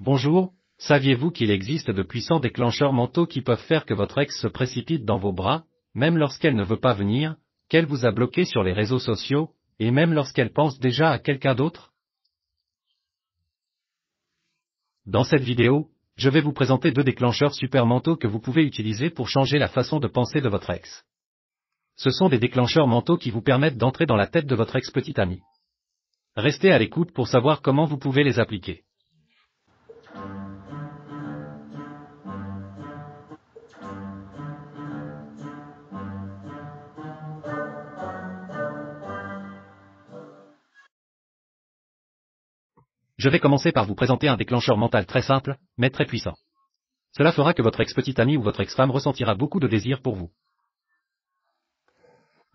Bonjour, saviez-vous qu'il existe de puissants déclencheurs mentaux qui peuvent faire que votre ex se précipite dans vos bras, même lorsqu'elle ne veut pas venir, qu'elle vous a bloqué sur les réseaux sociaux, et même lorsqu'elle pense déjà à quelqu'un d'autre? Dans cette vidéo, je vais vous présenter 2 déclencheurs super mentaux que vous pouvez utiliser pour changer la façon de penser de votre ex. Ce sont des déclencheurs mentaux qui vous permettent d'entrer dans la tête de votre ex-petite amie. Restez à l'écoute pour savoir comment vous pouvez les appliquer. Je vais commencer par vous présenter un déclencheur mental très simple, mais très puissant. Cela fera que votre ex-petite amie ou votre ex-femme ressentira beaucoup de désir pour vous.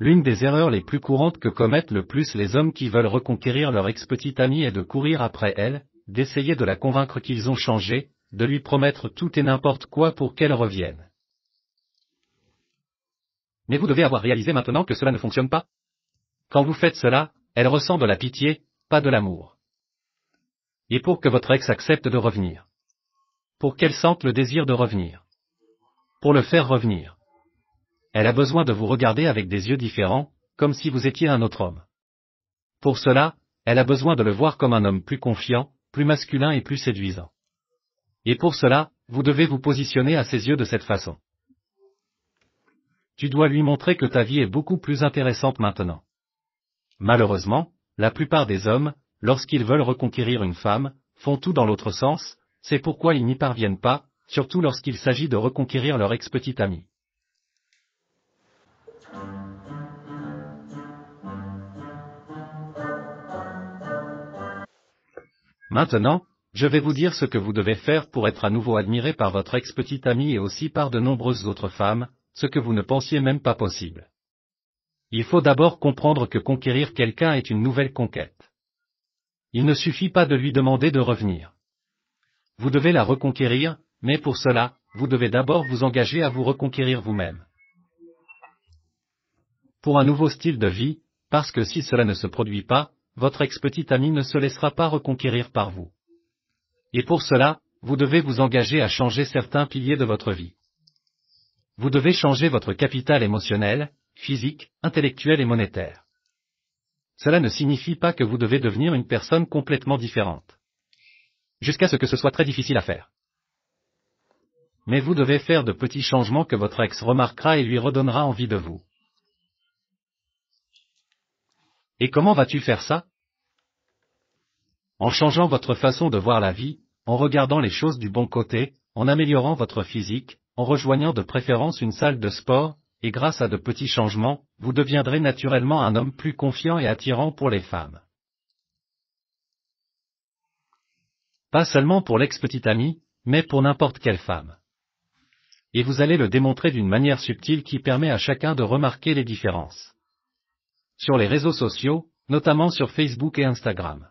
L'une des erreurs les plus courantes que commettent le plus les hommes qui veulent reconquérir leur ex-petite amie est de courir après elle, d'essayer de la convaincre qu'ils ont changé, de lui promettre tout et n'importe quoi pour qu'elle revienne. Mais vous devez avoir réalisé maintenant que cela ne fonctionne pas. Quand vous faites cela, elle ressent de la pitié, pas de l'amour. Et pour que votre ex accepte de revenir. Pour qu'elle sente le désir de revenir. Pour le faire revenir. Elle a besoin de vous regarder avec des yeux différents, comme si vous étiez un autre homme. Pour cela, elle a besoin de le voir comme un homme plus confiant, plus masculin et plus séduisant. Et pour cela, vous devez vous positionner à ses yeux de cette façon. Tu dois lui montrer que ta vie est beaucoup plus intéressante maintenant. Malheureusement, la plupart des hommes, lorsqu'ils veulent reconquérir une femme, font tout dans l'autre sens, c'est pourquoi ils n'y parviennent pas, surtout lorsqu'il s'agit de reconquérir leur ex-petite amie. Maintenant, je vais vous dire ce que vous devez faire pour être à nouveau admiré par votre ex-petite amie et aussi par de nombreuses autres femmes, ce que vous ne pensiez même pas possible. Il faut d'abord comprendre que conquérir quelqu'un est une nouvelle conquête. Il ne suffit pas de lui demander de revenir. Vous devez la reconquérir, mais pour cela, vous devez d'abord vous engager à vous reconquérir vous-même. Pour un nouveau style de vie, parce que si cela ne se produit pas, votre ex-petite amie ne se laissera pas reconquérir par vous. Et pour cela, vous devez vous engager à changer certains piliers de votre vie. Vous devez changer votre capital émotionnel, physique, intellectuel et monétaire. Cela ne signifie pas que vous devez devenir une personne complètement différente. Jusqu'à ce que ce soit très difficile à faire. Mais vous devez faire de petits changements que votre ex remarquera et lui redonnera envie de vous. Et comment vas-tu faire ça? En changeant votre façon de voir la vie, en regardant les choses du bon côté, en améliorant votre physique, en rejoignant de préférence une salle de sport, et grâce à de petits changements, vous deviendrez naturellement un homme plus confiant et attirant pour les femmes. Pas seulement pour l'ex-petite amie, mais pour n'importe quelle femme. Et vous allez le démontrer d'une manière subtile qui permet à chacun de remarquer les différences. Sur les réseaux sociaux, notamment sur Facebook et Instagram.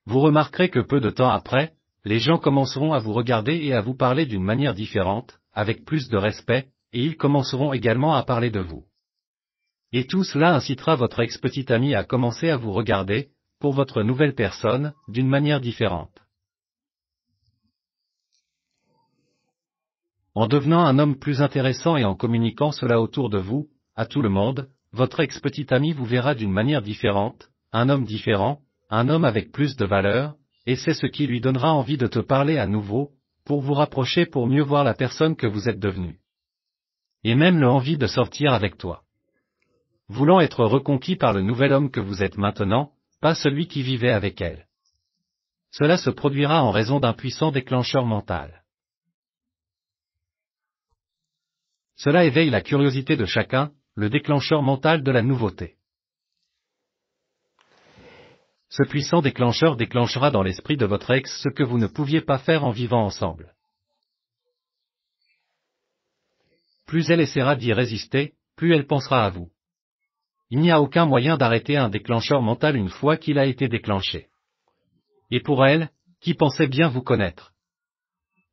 Vous remarquerez que peu de temps après, les gens commenceront à vous regarder et à vous parler d'une manière différente, avec plus de respect, et ils commenceront également à parler de vous. Et tout cela incitera votre ex-petite amie à commencer à vous regarder, pour votre nouvelle personne, d'une manière différente. En devenant un homme plus intéressant et en communiquant cela autour de vous, à tout le monde, votre ex-petite amie vous verra d'une manière différente, un homme différent, un homme avec plus de valeur, et c'est ce qui lui donnera envie de te parler à nouveau, pour vous rapprocher pour mieux voir la personne que vous êtes devenue. Et même l'envie de sortir avec toi. Voulant être reconquis par le nouvel homme que vous êtes maintenant, pas celui qui vivait avec elle. Cela se produira en raison d'un puissant déclencheur mental. Cela éveille la curiosité de chacun, le déclencheur mental de la nouveauté. Ce puissant déclencheur déclenchera dans l'esprit de votre ex ce que vous ne pouviez pas faire en vivant ensemble. Plus elle essaiera d'y résister, plus elle pensera à vous. Il n'y a aucun moyen d'arrêter un déclencheur mental une fois qu'il a été déclenché. Et pour elle, qui pensait bien vous connaître,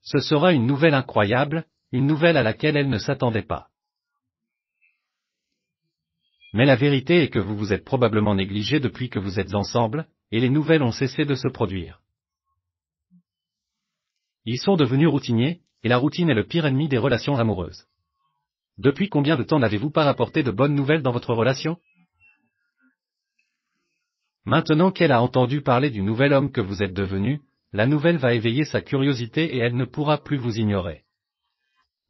ce sera une nouvelle incroyable, une nouvelle à laquelle elle ne s'attendait pas. Mais la vérité est que vous vous êtes probablement négligé depuis que vous êtes ensemble, et les nouvelles ont cessé de se produire. Ils sont devenus routiniers, et la routine est le pire ennemi des relations amoureuses. Depuis combien de temps n'avez-vous pas rapporté de bonnes nouvelles dans votre relation? Maintenant qu'elle a entendu parler du nouvel homme que vous êtes devenu, la nouvelle va éveiller sa curiosité et elle ne pourra plus vous ignorer.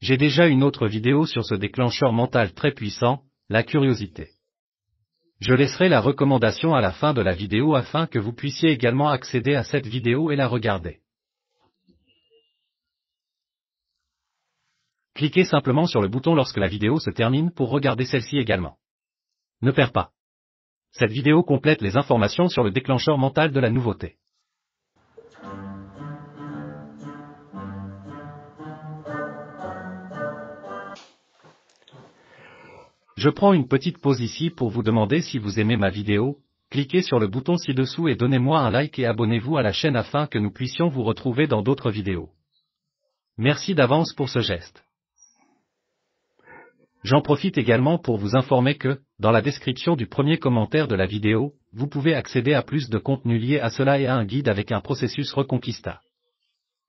J'ai déjà une autre vidéo sur ce déclencheur mental très puissant, la curiosité. Je laisserai la recommandation à la fin de la vidéo afin que vous puissiez également accéder à cette vidéo et la regarder. Cliquez simplement sur le bouton lorsque la vidéo se termine pour regarder celle-ci également. Ne perds pas. Cette vidéo complète les informations sur le déclencheur mental de la nouveauté. Je prends une petite pause ici pour vous demander si vous aimez ma vidéo, cliquez sur le bouton ci-dessous et donnez-moi un like et abonnez-vous à la chaîne afin que nous puissions vous retrouver dans d'autres vidéos. Merci d'avance pour ce geste. J'en profite également pour vous informer que, dans la description du premier commentaire de la vidéo, vous pouvez accéder à plus de contenu lié à cela et à un guide avec un processus Reconquista.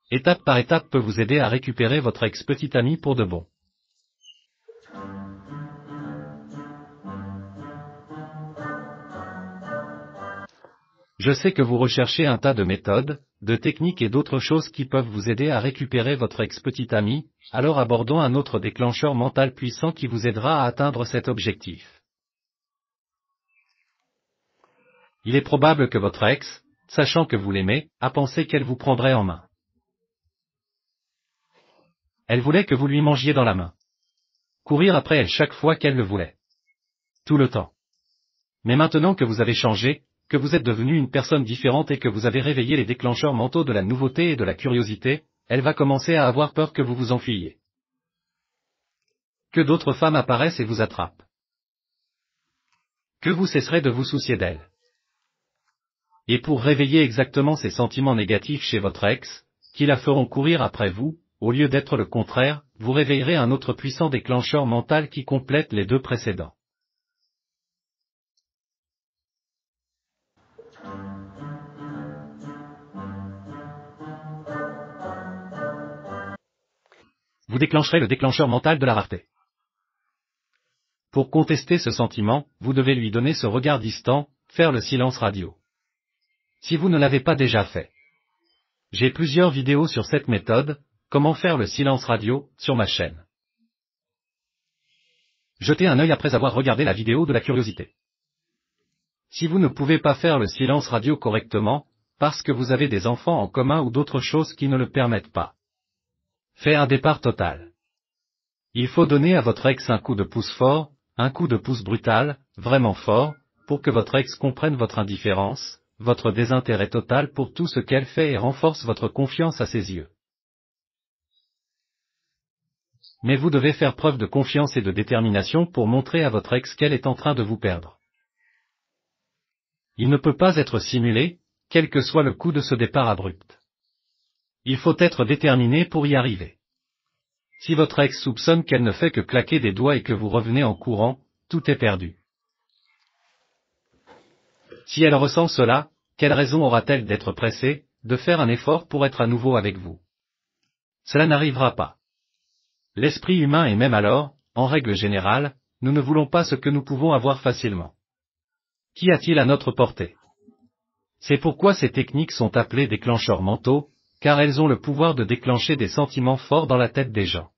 Étape par étape peut vous aider à récupérer votre ex-petit ami pour de bon. Je sais que vous recherchez un tas de méthodes, de techniques et d'autres choses qui peuvent vous aider à récupérer votre ex-petit ami, alors abordons un autre déclencheur mental puissant qui vous aidera à atteindre cet objectif. Il est probable que votre ex, sachant que vous l'aimez, a pensé qu'elle vous prendrait en main. Elle voulait que vous lui mangiez dans la main. Courir après elle chaque fois qu'elle le voulait. Tout le temps. Mais maintenant que vous avez changé, que vous êtes devenu une personne différente et que vous avez réveillé les déclencheurs mentaux de la nouveauté et de la curiosité, elle va commencer à avoir peur que vous vous enfuyiez. Que d'autres femmes apparaissent et vous attrapent. Que vous cesserez de vous soucier d'elle. Et pour réveiller exactement ces sentiments négatifs chez votre ex, qui la feront courir après vous, au lieu d'être le contraire, vous réveillerez un autre puissant déclencheur mental qui complète les deux précédents. Vous déclencherez le déclencheur mental de la rareté. Pour contester ce sentiment, vous devez lui donner ce regard distant, faire le silence radio. Si vous ne l'avez pas déjà fait. J'ai plusieurs vidéos sur cette méthode, comment faire le silence radio, sur ma chaîne. Jetez un œil après avoir regardé la vidéo de la curiosité. Si vous ne pouvez pas faire le silence radio correctement, parce que vous avez des enfants en commun ou d'autres choses qui ne le permettent pas. Faites un départ total. Il faut donner à votre ex un coup de pouce fort, un coup de pouce brutal, vraiment fort, pour que votre ex comprenne votre indifférence, votre désintérêt total pour tout ce qu'elle fait et renforce votre confiance à ses yeux. Mais vous devez faire preuve de confiance et de détermination pour montrer à votre ex qu'elle est en train de vous perdre. Il ne peut pas être simulé, quel que soit le coup de ce départ abrupt. Il faut être déterminé pour y arriver. Si votre ex soupçonne qu'elle ne fait que claquer des doigts et que vous revenez en courant, tout est perdu. Si elle ressent cela, quelle raison aura-t-elle d'être pressée, de faire un effort pour être à nouveau avec vous? Cela n'arrivera pas. L'esprit humain est même alors, en règle générale, nous ne voulons pas ce que nous pouvons avoir facilement. Qu'y a-t-il à notre portée? C'est pourquoi ces techniques sont appelées déclencheurs mentaux, car elles ont le pouvoir de déclencher des sentiments forts dans la tête des gens.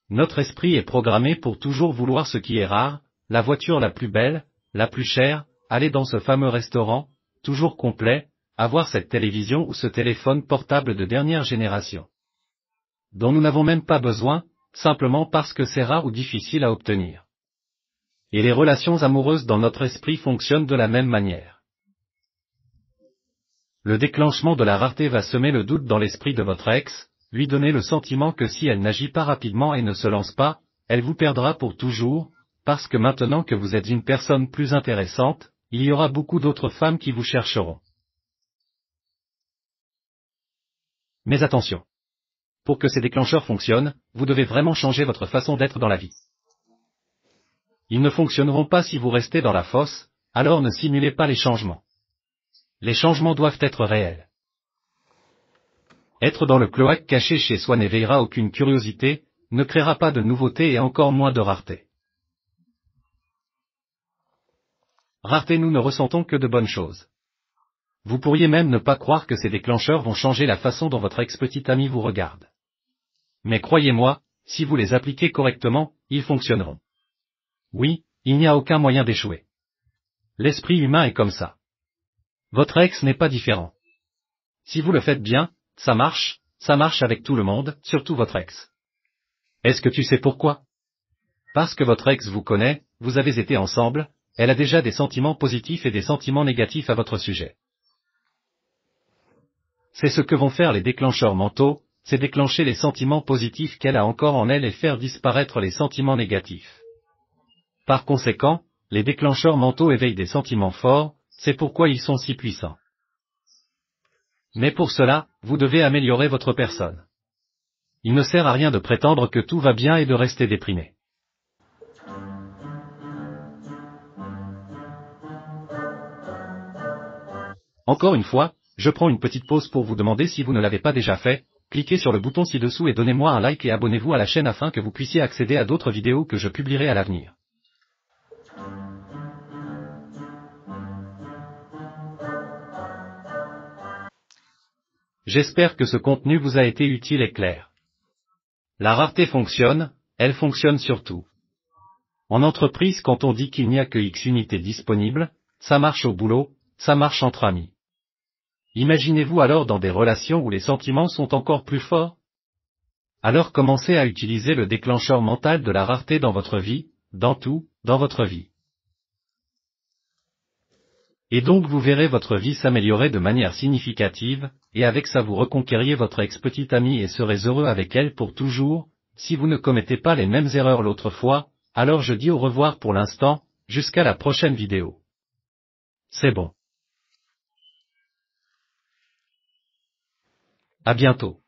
Notre esprit est programmé pour toujours vouloir ce qui est rare, la voiture la plus belle, la plus chère, aller dans ce fameux restaurant, toujours complet, avoir cette télévision ou ce téléphone portable de dernière génération. Dont nous n'avons même pas besoin, simplement parce que c'est rare ou difficile à obtenir. Et les relations amoureuses dans notre esprit fonctionnent de la même manière. Le déclenchement de la rareté va semer le doute dans l'esprit de votre ex, lui donner le sentiment que si elle n'agit pas rapidement et ne se lance pas, elle vous perdra pour toujours, parce que maintenant que vous êtes une personne plus intéressante, il y aura beaucoup d'autres femmes qui vous chercheront. Mais attention. Pour que ces déclencheurs fonctionnent, vous devez vraiment changer votre façon d'être dans la vie. Ils ne fonctionneront pas si vous restez dans la fosse, alors ne simulez pas les changements. Les changements doivent être réels. Être dans le cloaque caché chez soi n'éveillera aucune curiosité, ne créera pas de nouveautés et encore moins de rareté. Rareté, nous ne ressentons que de bonnes choses. Vous pourriez même ne pas croire que ces déclencheurs vont changer la façon dont votre ex-petite amie vous regarde. Mais croyez-moi, si vous les appliquez correctement, ils fonctionneront. Oui, il n'y a aucun moyen d'échouer. L'esprit humain est comme ça. Votre ex n'est pas différent. Si vous le faites bien, ça marche avec tout le monde, surtout votre ex. Est-ce que tu sais pourquoi? Parce que votre ex vous connaît, vous avez été ensemble, elle a déjà des sentiments positifs et des sentiments négatifs à votre sujet. C'est ce que vont faire les déclencheurs mentaux, c'est déclencher les sentiments positifs qu'elle a encore en elle et faire disparaître les sentiments négatifs. Par conséquent, les déclencheurs mentaux éveillent des sentiments forts, c'est pourquoi ils sont si puissants. Mais pour cela, vous devez améliorer votre personne. Il ne sert à rien de prétendre que tout va bien et de rester déprimé. Encore une fois, je prends une petite pause pour vous demander si vous ne l'avez pas déjà fait, cliquez sur le bouton ci-dessous et donnez-moi un like et abonnez-vous à la chaîne afin que vous puissiez accéder à d'autres vidéos que je publierai à l'avenir. J'espère que ce contenu vous a été utile et clair. La rareté fonctionne, elle fonctionne surtout. En entreprise, quand on dit qu'il n'y a que X unités disponibles, ça marche au boulot, ça marche entre amis. Imaginez-vous alors dans des relations où les sentiments sont encore plus forts? Alors commencez à utiliser le déclencheur mental de la rareté dans votre vie, dans tout, dans votre vie. Et donc vous verrez votre vie s'améliorer de manière significative, et avec ça vous reconquériez votre ex-petite amie et serez heureux avec elle pour toujours. Si vous ne commettez pas les mêmes erreurs l'autre fois, alors je dis au revoir pour l'instant, jusqu'à la prochaine vidéo. C'est bon. À bientôt.